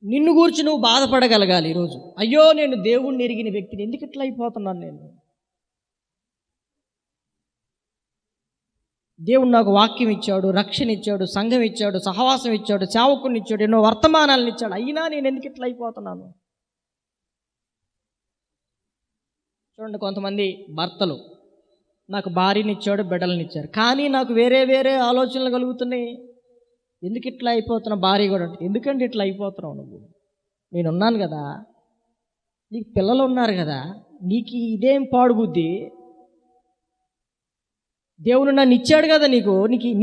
నిన్ను గూర్చి నువ్వు బాధపడగలగాలి ఈరోజు. అయ్యో, నేను దేవుణ్ణి ఎరిగిన వ్యక్తిని, ఎందుకు ఇట్లా అయిపోతున్నాను నేను? దేవుడు నాకు వాక్యం ఇచ్చాడు, రక్షణ ఇచ్చాడు, సంఘం ఇచ్చాడు, సహవాసం ఇచ్చాడు, సేవకుని ఇచ్చాడు, ఎన్నో వర్తమానాలను ఇచ్చాడు. అయినా నేను ఎందుకు ఇట్లా అయిపోతున్నాను? చూడండి, కొంతమంది భర్తలు నాకు భార్యని ఇచ్చాడు, బిడ్డలను ఇచ్చారు, కానీ నాకు వేరే వేరే ఆలోచనలు కలుగుతున్నాయి. ఎందుకు ఇట్లా అయిపోతున్నా? భార్య కూడా అంటే, ఎందుకంటే ఇట్లా అయిపోతున్నావు నువ్వు? నేనున్నాను కదా, నీకు పిల్లలు ఉన్నారు కదా, నీకు ఇదేం పాడు బుద్ధి? దేవుడు నన్ను ఇచ్చాడు కదా,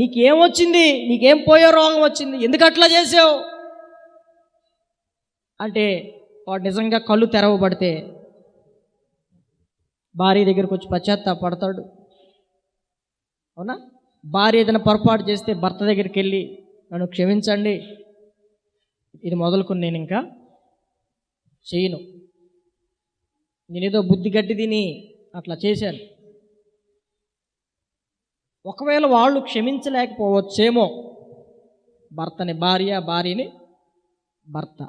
నీకేం వచ్చింది? నీకేం పోయే రోగం వచ్చింది? ఎందుకు అట్లా చేసావు అంటే, వాడు నిజంగా కళ్ళు తెరవబడితే భార్య దగ్గరకు వచ్చి పశ్చాత్తాపడతాడు. అవునా? భార్య ఏదైనా పొరపాటు చేస్తే భర్త దగ్గరికి వెళ్ళి, నన్ను క్షమించండి, ఇది మొదలుకొని నేను ఇంకా చేయను, నేనేదో బుద్ధి గట్టి తిని అట్లా చేశాను. ఒకవేళ వాళ్ళు క్షమించలేకపోవచ్చేమో భర్తని భార్య, భార్యని భర్త.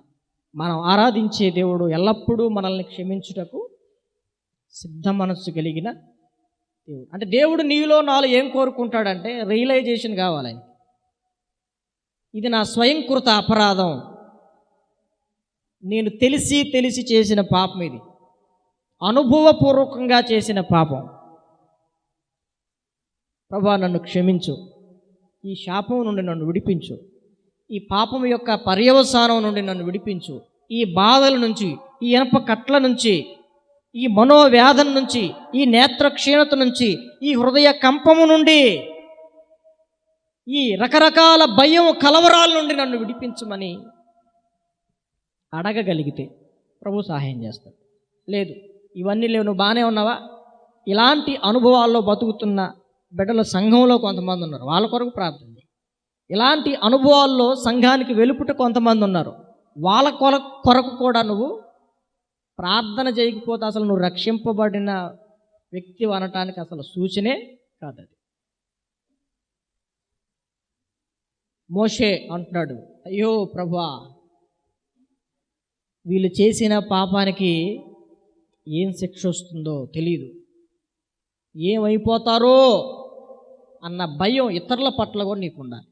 మనం ఆరాధించే దేవుడు ఎల్లప్పుడూ మనల్ని క్షమించుటకు సిద్ధ మనస్సు కలిగిన దేవుడు. అంటే దేవుడు నీలో నాలో ఏం కోరుకుంటాడంటే రియలైజేషన్ కావాలి. ఇది నా స్వయంకృత అపరాధం, నేను తెలిసి చేసిన పాపం, ఇది అనుభవపూర్వకంగా చేసిన పాపం. ప్రభువా, నన్ను క్షమించు, ఈ శాపం నుండి నన్ను విడిపించు, ఈ పాపం యొక్క పర్యవసానం నుండి నన్ను విడిపించు, ఈ బాధల నుంచి, ఈ ఇనప కట్ల నుంచి, ఈ మనోవ్యాధం నుంచి, ఈ నేత్ర క్షీణత నుంచి, ఈ హృదయ కంపము నుండి, ఈ రకరకాల భయం కలవరాల నుండి నన్ను విడిపించమని అడగగలిగితే ప్రభు సహాయం చేస్తాడు. లేదు, ఇవన్నీ లేవు, నువ్వు బాగానే ఉన్నావా? ఇలాంటి అనుభవాల్లో బతుకుతున్న బిడ్డల సంఘంలో కొంతమంది ఉన్నారు, వాళ్ళ కొరకు ప్రార్థన చేయి. ఇలాంటి అనుభవాల్లో సంఘానికి వెలుపుట కొంతమంది ఉన్నారు, వాళ్ళ కొరకు కూడా నువ్వు ప్రార్థన చేయకపోతే అసలు నువ్వు రక్షింపబడిన వ్యక్తి అనటానికి అసలు సూచనే కాదు. అది మోషే అంటున్నాడు, అయ్యో ప్రభువా, వీళ్ళు చేసిన పాపానికి ఏం శిక్ష వస్తుందో తెలియదు, ఏమైపోతారో అన్న భయం ఇతరుల పట్ల కూడా నీకు ఉండాలి.